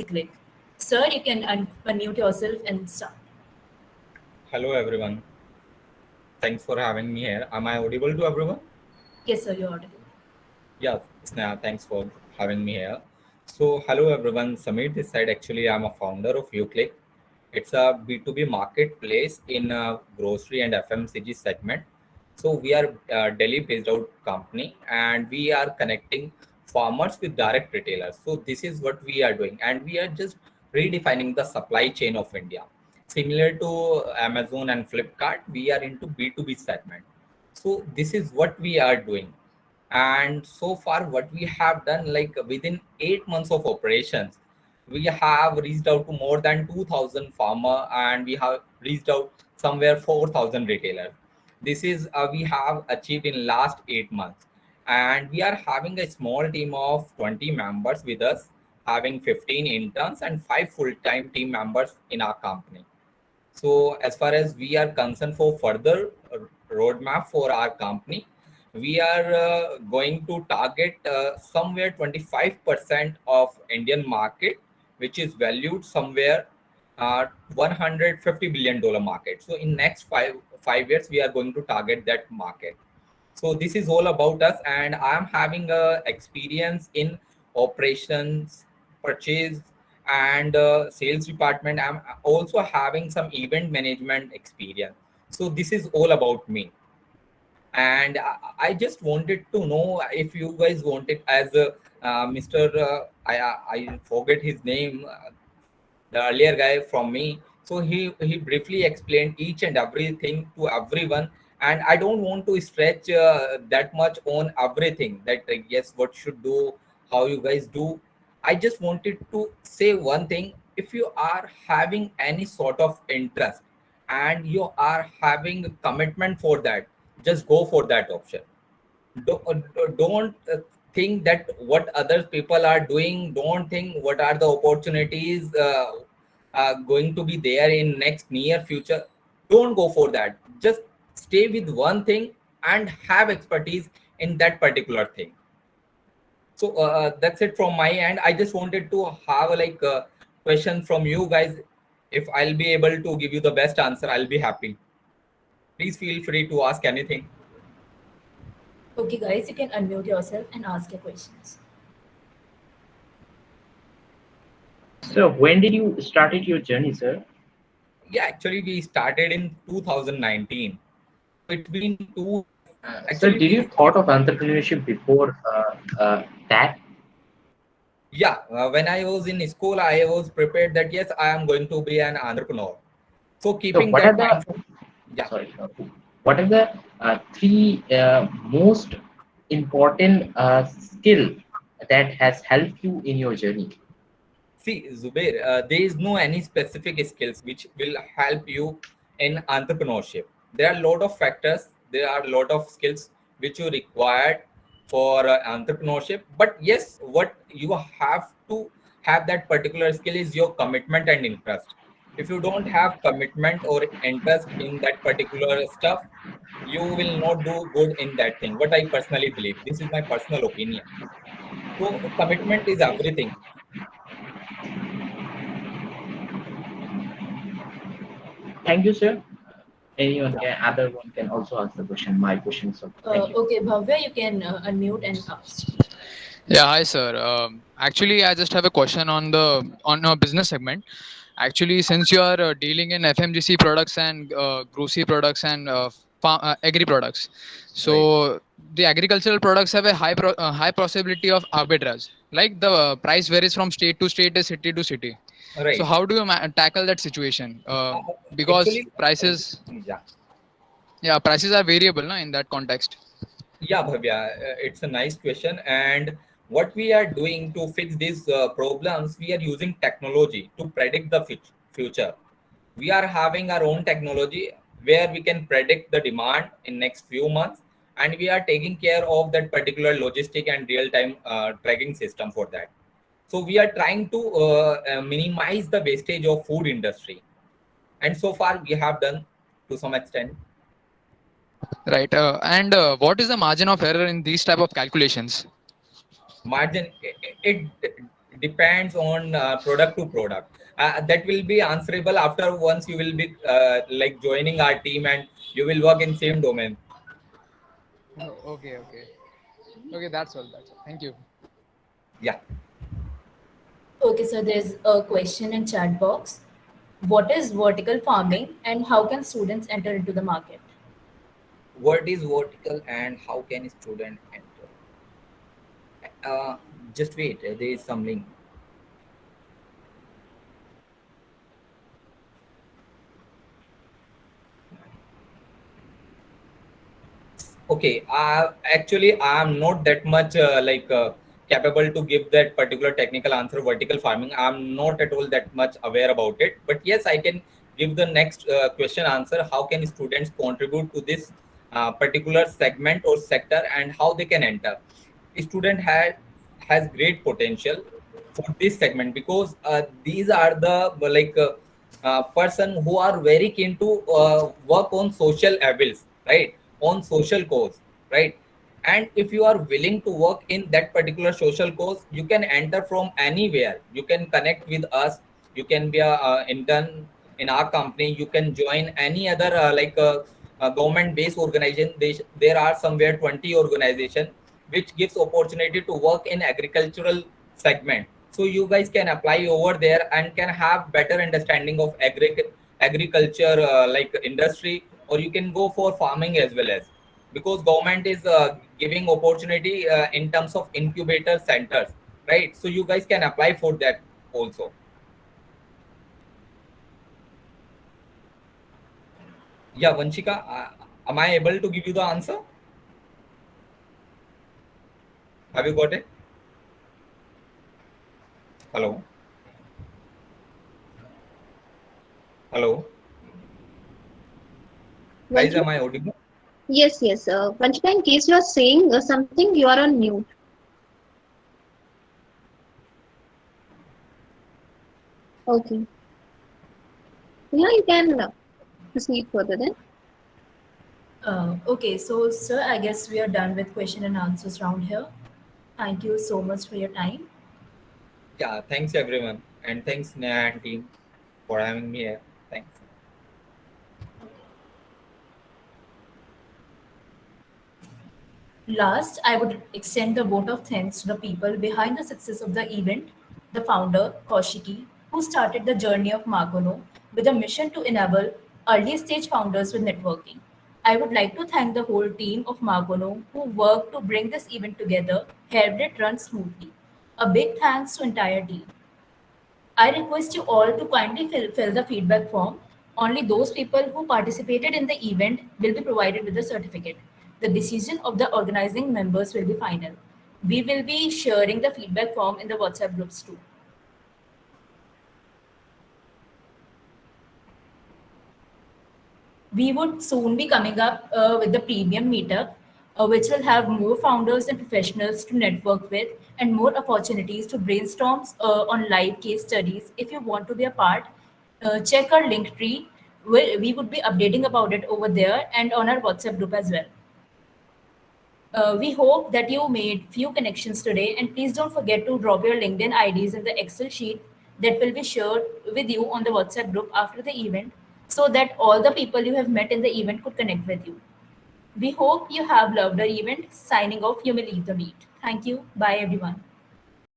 Click. Sir, you can unmute yourself and start. Hello everyone. Thanks for having me here. Am I audible to everyone? Yes, sir, you're audible. Yeah, Sneha, thanks for having me here. So, hello everyone. Samir this side. Actually, I'm a founder of UClick. It's a B2B marketplace in a grocery and FMCG segment. So, we are a Delhi based out company and we are connecting farmers with direct retailers. So, this is what we are doing, and we are just redefining the supply chain of India. Similar to Amazon and Flipkart, we are into B2B segment. So, this is what we are doing, and so far what we have done, like within 8 months of operations, we have reached out to more than 2000 farmer, and we have reached out somewhere 4000 retailers. This is we have achieved in last 8 months, and we are having a small team of 20 members with us, having 15 interns and 5 full-time team members in our company. So as far as we are concerned for further roadmap for our company, we are going to target somewhere 25% of Indian market, which is valued somewhere $150 billion market. So in next five years, we are going to target that market. So this is all about us, and I'm having a experience in operations, purchase, and sales department. I'm also having some event management experience. So this is all about me, and I just wanted to know if you guys wanted as a Mr. I forget his name, the earlier guy from me. So he briefly explained each and everything to everyone, and I don't want to stretch that much on everything. That yes, what should do, how you guys do. I just wanted to say one thing: if you are having any sort of interest and you are having a commitment for that, just go for that option. Don't think that what other people are doing. Don't think what are the opportunities going to be there in next near future. Don't go for that. Just stay with one thing and have expertise in that particular thing. So that's it from my end. I just wanted to have like a question from you guys. If I'll be able to give you the best answer, I'll be happy. Please feel free to ask anything. Okay, guys, you can unmute yourself and ask your questions. So when did you started your journey, sir? Yeah, actually, we started in 2019. It's been two. Sir, Actually, did you thought of entrepreneurship before that? yeah, when I was in school, I was prepared that yes, I am going to be an entrepreneur. So So keeping what are that the mindset, yeah. sorry, what are the three most important skill that has helped you in your journey? See, Zubair, there is no any specific skills which will help you in entrepreneurship. There are a lot of factors. There are a lot of skills which you required for entrepreneurship. But yes, what you have to have that particular skill is your commitment and interest. If you don't have commitment or interest in that particular stuff, you will not do good in that thing. What I personally believe. This is my personal opinion. So commitment is everything. Thank you, sir. Anyone can, other one can also ask the question. My question, so thank you. Okay, Bhavya, you can unmute and ask. Yeah, hi sir. Actually, I just have a question on the on a business segment. Actually, since you are dealing in FMGC products and grocery products and agri products, Right. so the agricultural products have a high possibility of arbitrage. Like the price varies from state to state, city to city. So Right. how do you tackle that situation? Uh, Because Actually, prices, yeah, yeah, prices are variable, na, in that context. yeah, Bhavya, it's a nice question. And what we are doing to fix these problems, we are using technology to predict the future. We are having our own technology where we can predict the demand in next few months, and we are taking care of that particular logistic and real-time tracking system for that. So we are trying to minimize the wastage of food industry, and so far we have done to some extent. Right. And what is the margin of error in these type of calculations? Margin, it depends on product to product. That will be answerable after once you will be like joining our team and you will work in same domain. Oh, okay. That's all. Thank you. Yeah. Okay, so there's a question in chat box. What is vertical farming and how can students enter into the market? What is vertical and how can a student enter? Just wait. There is some link. Okay, actually, I'm not that much capable to give that particular technical answer. Vertical farming, I'm not at all that much aware about it. But yes, I can give the next question answer. How can students contribute to this particular segment or sector, and how they can enter? Student has great potential for this segment because these are the person who are very keen to work on social evils, right, on social cause, right? And if you are willing to work in that particular social cause, you can enter from anywhere. You can connect with us. You can be a intern in our company. You can join any other government based organization. There are somewhere 20 organization which gives opportunity to work in agricultural segment. So you guys can apply over there and can have better understanding of agriculture industry, or you can go for farming as well, as because government is giving opportunity in terms of incubator centers, right? So you guys can apply for that also. Yeah, Vanshika, am I able to give you the answer? Have you got it? Hello? Hello? Guys, Vanchika? am I audible? Yes. Vanchika, in case you are saying something, you are on mute. Okay. Yeah, you can proceed further then. Okay, so sir, I guess we are done with question and answers round here. Thank you so much for your time. Yeah, thanks everyone. And thanks Neha and team for having me here. Thanks. Last, I would extend the vote of thanks to the people behind the success of the event, the founder, Kaushiki, who started the journey of Margono with a mission to enable early stage founders with networking. I would like to thank the whole team of Margono who worked to bring this event together, helped it run smoothly. A big thanks to entire team. I request you all to kindly fill the feedback form. Only those people who participated in the event will be provided with the certificate. The decision of the organizing members will be final. We will be sharing the feedback form in the WhatsApp groups too. We would soon be coming up with the premium meetup, which will have more founders and professionals to network with and more opportunities to brainstorm on live case studies. If you want to be a part, check our link tree. We would be updating about it over there and on our WhatsApp group as well. We hope that you made few connections today, and please don't forget to drop your LinkedIn IDs in the Excel sheet that will be shared with you on the WhatsApp group after the event so that all the people you have met in the event could connect with you. We hope you have loved the event. Signing off, you may leave the meet. Thank you. Bye, everyone.